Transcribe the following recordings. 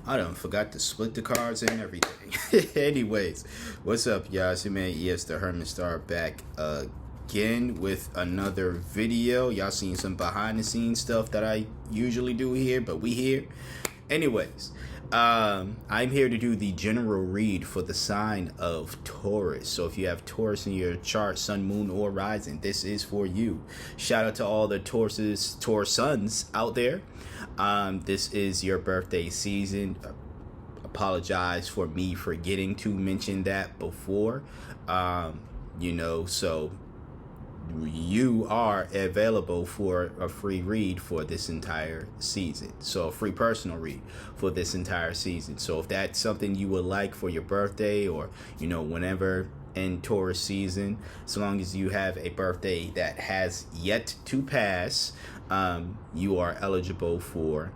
I done forgot to split the cards and everything. Anyways, what's up, y'all? It's your man ES the Hermit Star back again with another video. Y'all seen some behind the scenes stuff that I usually do here, but we here. Anyways, I'm here to do the general read for the sign of Taurus. So if you have Taurus in your chart, sun, moon, or rising, this is for you. Shout out to all the Taurus suns out there. This is your birthday season. Apologize for me forgetting to mention that before. So you are available for a free read for this entire season. So a free personal read for this entire season. So if that's something you would like for your birthday or, whenever in Taurus season, as long as you have a birthday that has yet to pass, you are eligible for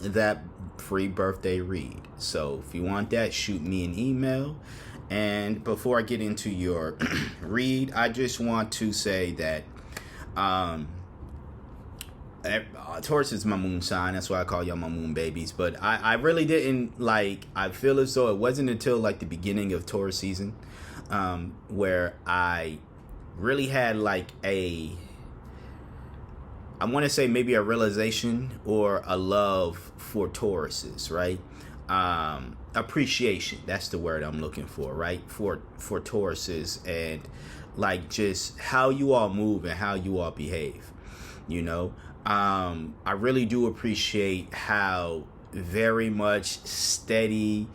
that free birthday read. So if you want that, shoot me an email. And before I get into your read, I just want to say that Taurus is my moon sign. That's why I call y'all my moon babies. But I really didn't I feel as though it wasn't until the beginning of Taurus season where I really had I want to say maybe a realization or a love for Tauruses, right? Appreciation, that's the word I'm looking for, right? For Tauruses and just how you all move and how you all behave. I really do appreciate how very much steady,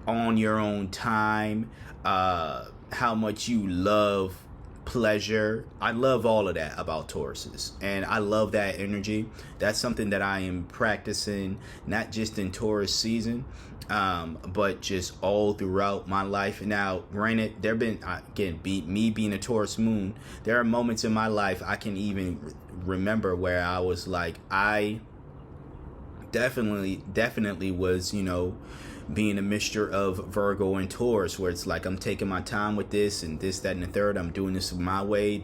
on your own time, how much you love pleasure. I love all of that about Tauruses, and I love that energy. That's something that I am practicing not just in Taurus season, but just all throughout my life. Now, granted, there have been, again, me being a Taurus moon, there are moments in my life I can even remember where I was I definitely was, being a mixture of Virgo and Taurus, where it's I'm taking my time with this and this, that, and the third. I'm doing this my way,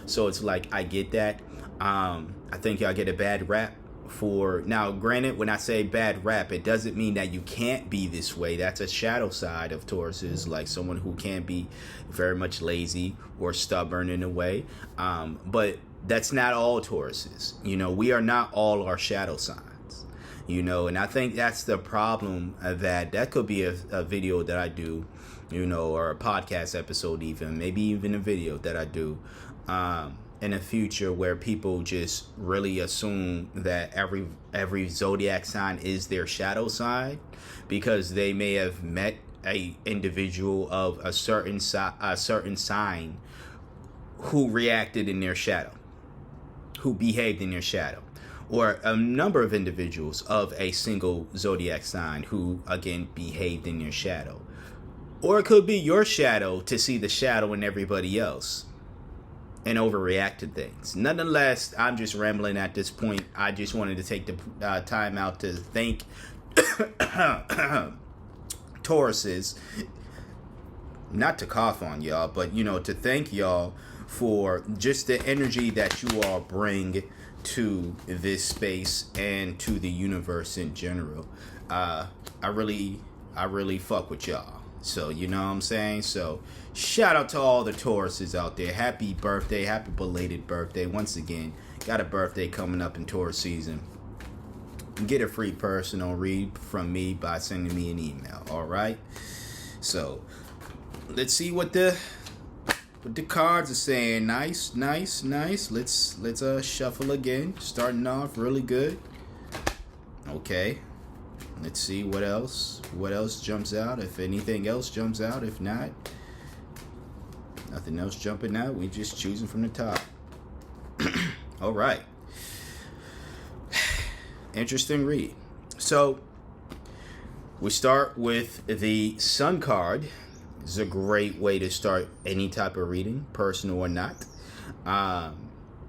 So it's I get that. I think y'all get a bad rap for, now granted, when I say bad rap, it doesn't mean that you can't be this way. That's a shadow side of Tauruses, someone who can be very much lazy or stubborn in a way. But that's not all Tauruses. We are not all our shadow signs. And I think that's the problem, that could be a video that I do, or a podcast episode, maybe even a video that I do in the future, where people just really assume that every zodiac sign is their shadow sign because they may have met a individual of a certain sign who reacted in their shadow, who behaved in their shadow. Or a number of individuals of a single zodiac sign who, again, behaved in your shadow. Or it could be your shadow to see the shadow in everybody else and overreact to things. Nonetheless, I'm just rambling at this point. I just wanted to take the time out to thank Tauruses, not to cough on y'all, but, to thank y'all for just the energy that you all bring to this space and to the universe in general. I really fuck with y'all. So, you know what I'm saying? So, shout out to all the Tauruses out there. Happy birthday, happy belated birthday. Once again, got a birthday coming up in Taurus season. Get a free personal read from me by sending me an email, all right? So, let's see what the cards are saying. Nice. Let's shuffle again. Starting off really good. Okay. Let's see what else jumps out. If anything else jumps out. If not, nothing else jumping out. We just choosing from the top. All right. Interesting read. So we start with the Sun card. Is a great way to start any type of reading, personal or not.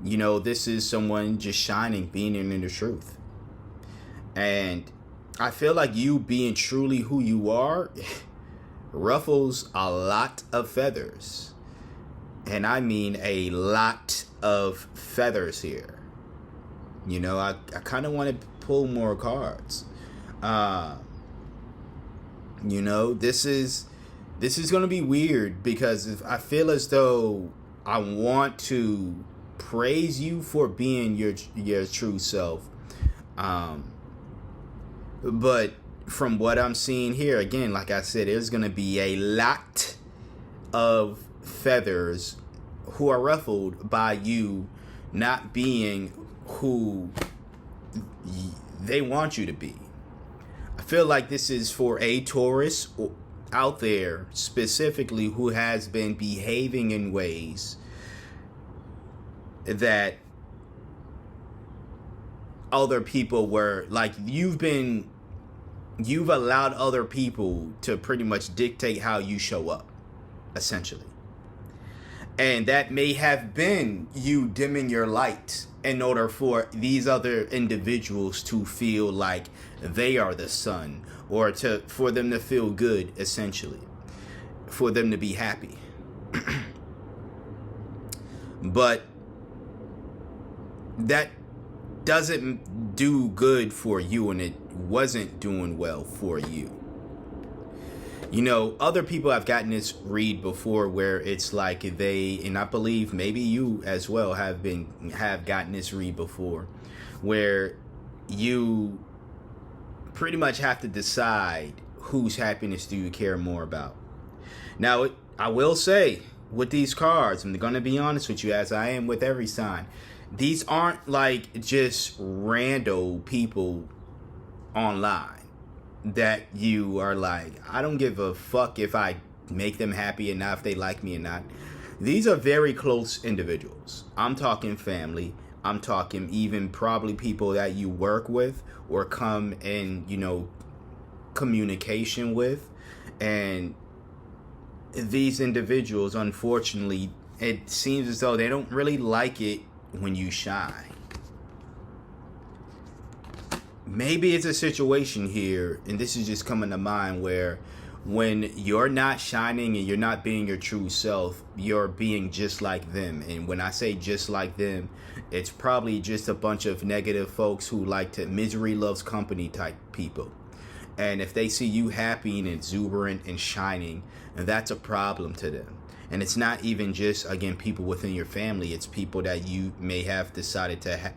This is someone just shining, being in the truth. And I feel like you being truly who you are ruffles a lot of feathers. And I mean a lot of feathers here. I kind of want to pull more cards. Uh, this is going to be weird because if I feel as though I want to praise you for being your true self, but from what I'm seeing here, again, like I said, there's going to be a lot of feathers who are ruffled by you not being who they want you to be. I feel like this is for a Taurus out there specifically who has been behaving in ways that other people were like, you've allowed other people to pretty much dictate how you show up, essentially. And that may have been you dimming your light in order for these other individuals to feel like they are the sun, or for them to feel good, essentially, for them to be happy. But that doesn't do good for you, and it wasn't doing well for you. Other people have gotten this read before where it's like and I believe maybe you as well have gotten this read before, where you pretty much have to decide whose happiness do you care more about. Now, I will say with these cards, I'm going to be honest with you, as I am with every sign, these aren't like just rando people online that you are like, I don't give a fuck if I make them happy or not, if they like me or not. These are very close individuals. I'm talking family. I'm talking even probably people that you work with or come in, communication with. And these individuals, unfortunately, it seems as though they don't really like it when you shine. Maybe it's a situation here, and this is just coming to mind, where when you're not shining and you're not being your true self, you're being just like them. And when I say just like them, it's probably just a bunch of negative folks who like to misery loves company type people. And if they see you happy and exuberant and shining, that's a problem to them. And it's not even just, again, people within your family. It's people that you may have decided to,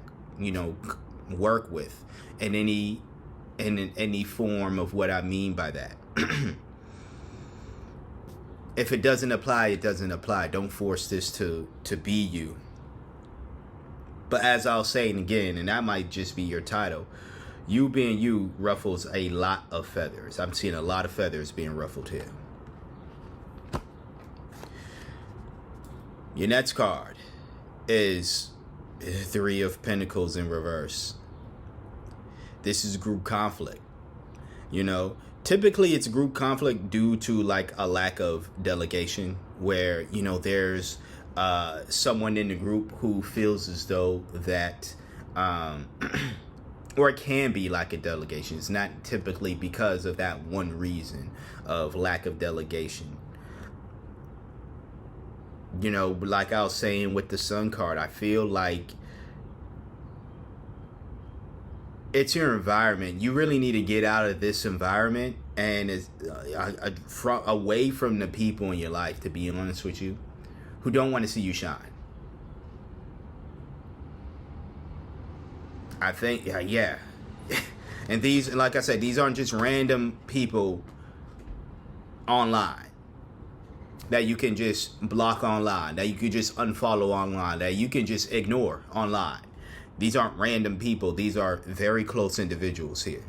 work with in any form of what I mean by that. If it doesn't apply, it doesn't apply. Don't force this to be you. But as I'll say it again, and that might just be your title, you being you ruffles a lot of feathers. I'm seeing a lot of feathers being ruffled here. Your next card is Three of Pentacles in reverse. This is group conflict. Typically it's group conflict due to like a lack of delegation, where, there's someone in the group who feels as though that, or it can be like a delegation. It's not typically because of that one reason of lack of delegation. Like I was saying with the Sun card, I feel like it's your environment. You really need to get out of this environment and away from the people in your life, to be honest with you, who don't want to see you shine. I think, yeah. And these, like I said, these aren't just random people online that you can just block online, that you can just unfollow online, that you can just ignore online. These aren't random people. These are very close individuals here.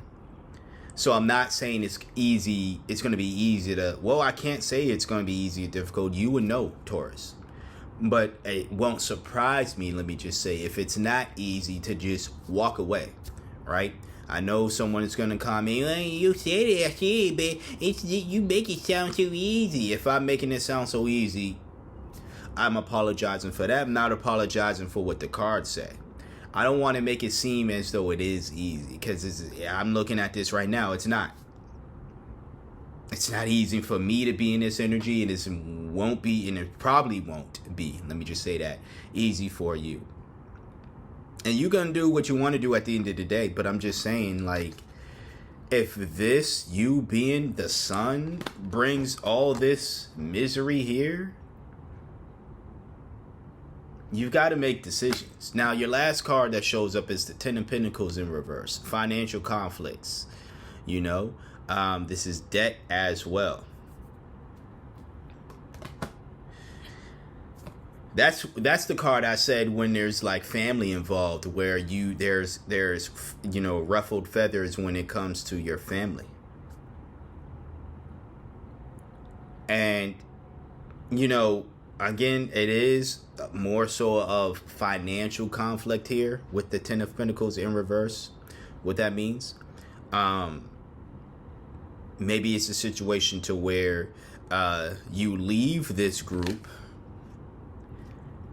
So I'm not saying it's easy. It's going to be easy to, I can't say it's going to be easy or difficult. You would know, Taurus. But it won't surprise me, let me just say, if it's not easy to just walk away, right? I know someone is going to comment, well, you said it, but you make it sound too easy. If I'm making it sound so easy, I'm apologizing for that. I'm not apologizing for what the cards say. I don't want to make it seem as though it is easy, because I'm looking at this right now. It's not. It's not easy for me to be in this energy, and it won't be, and it probably won't be, let me just say that, easy for you. And you're going to do what you want to do at the end of the day, but I'm just saying, like, if this, you being the sun, brings all this misery here, you've got to make decisions. Now, your last card that shows up is the Ten of Pentacles in reverse. Financial conflicts. You know, this is debt as well. That's the card I said when there's like family involved, where there's ruffled feathers when it comes to your family. And again, it is more so of financial conflict here with the Ten of Pentacles in reverse. What that means, maybe it's a situation to where you leave this group,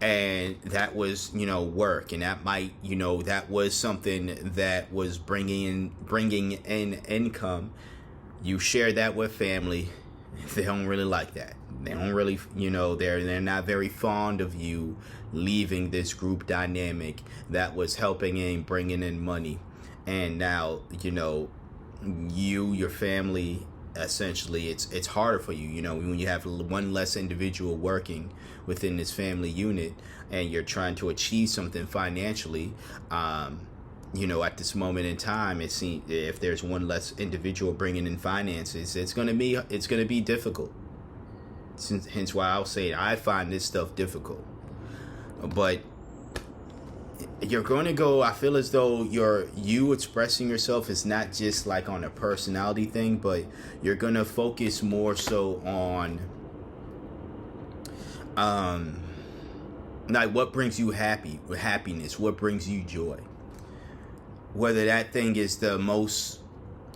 and that was work, and that might that was something that was bringing in income. You share that with family. They don't really like that. They don't really they're not very fond of you leaving this group dynamic that was helping and bringing in money. And now your family, essentially it's harder for you when you have one less individual working within this family unit, and you're trying to achieve something financially. At this moment in time, it seems if there's one less individual bringing in finances, it's gonna be difficult. Hence why I'll say I find this stuff difficult. But you're going to go, I feel as though you expressing yourself is not just like on a personality thing, but you're going to focus more so on like what brings you happiness, what brings you joy. Whether that thing is the most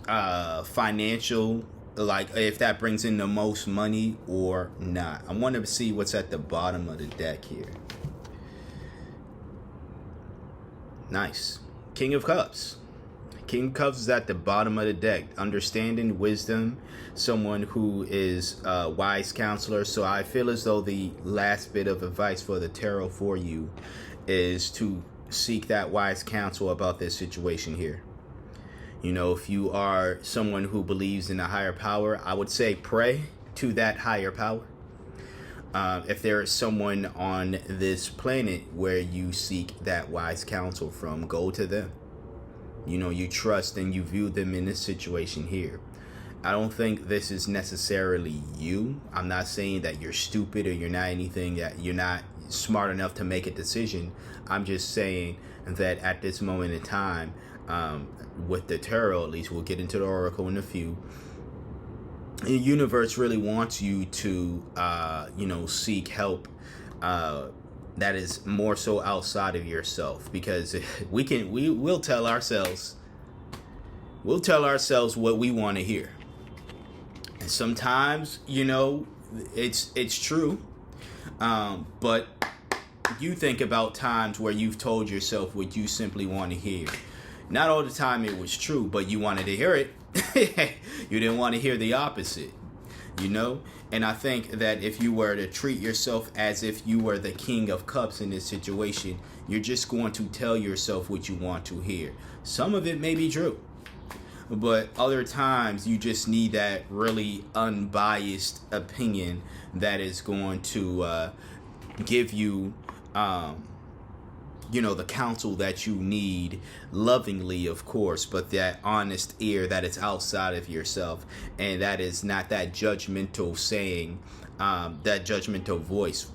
financial, like if that brings in the most money or not. I want to see what's at the bottom of the deck here. Nice. King of Cups. King of Cups is at the bottom of the deck. Understanding, wisdom, someone who is a wise counselor. So I feel as though the last bit of advice for the tarot for you is to seek that wise counsel about this situation here. If you are someone who believes in a higher power, I would say pray to that higher power. If there is someone on this planet where you seek that wise counsel from, go to them. You trust and you view them in this situation here. I don't think this is necessarily you. I'm not saying that you're stupid or you're not anything, that you're not smart enough to make a decision. I'm just saying that at this moment in time, with the tarot, at least, we'll get into the oracle in a few, the universe really wants you to seek help that is more so outside of yourself, because we'll tell ourselves what we want to hear, and sometimes it's true, but you think about times where you've told yourself what you simply want to hear. Not all the time it was true, but you wanted to hear it. You didn't want to hear the opposite, And I think that if you were to treat yourself as if you were the King of Cups in this situation, you're just going to tell yourself what you want to hear. Some of it may be true, but other times you just need that really unbiased opinion that is going to give you the counsel that you need, lovingly, of course, but that honest ear that is outside of yourself, and that is not that judgmental saying, that judgmental voice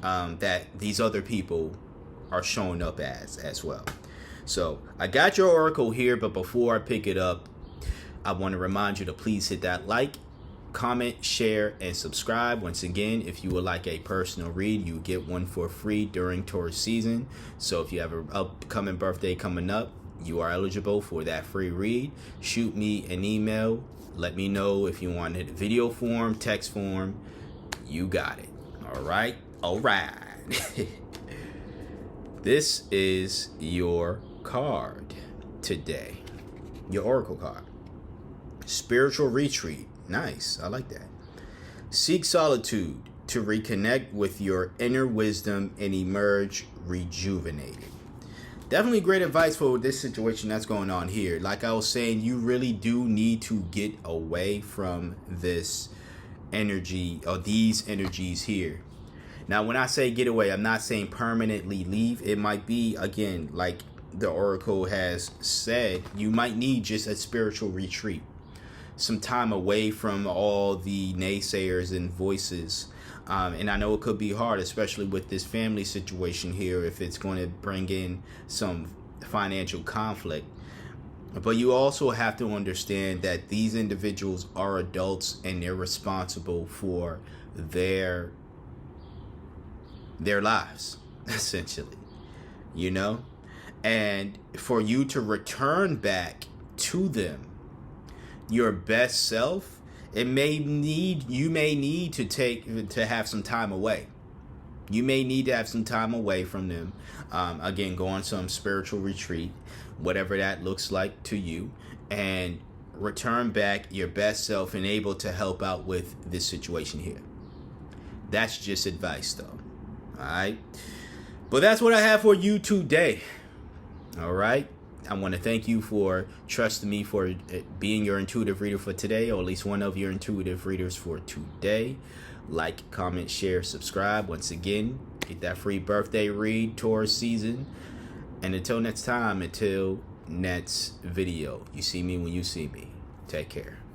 that these other people are showing up as well. So I got your oracle here, but before I pick it up, I want to remind you to please hit that like, comment, share, and subscribe. Once again, if you would like a personal read, you get one for free during Taurus season. So if you have an upcoming birthday coming up, you are eligible for that free read. Shoot me an email. Let me know if you want it video form, text form. You got it. All right. This is your card today. Your oracle card. Spiritual retreat. Nice. I like that. Seek solitude to reconnect with your inner wisdom and emerge rejuvenated. definitely great advice for this situation that's going on here. Like I was saying, you really do need to get away from this energy or these energies here. Now, when I say get away, I'm not saying permanently leave. It might be, again, like the Oracle has said, you might need just a spiritual retreat, some time away from all the naysayers and voices. And I know it could be hard, especially with this family situation here, if it's going to bring in some financial conflict. But you also have to understand that these individuals are adults and they're responsible for their lives, essentially, you know? And for you to return back to them your best self, you may need to have some time away. You may need to have some time away from them. Again, go on some spiritual retreat, whatever that looks like to you, and return back your best self and able to help out with this situation here. That's just advice, though. All right. But that's what I have for you today. All right. I want to thank you for trusting me for being your intuitive reader for today, or at least one of your intuitive readers for today. Like, comment, share, subscribe. Once again, get that free birthday read, Taurus season. And until next time, until next video, you see me when you see me. Take care.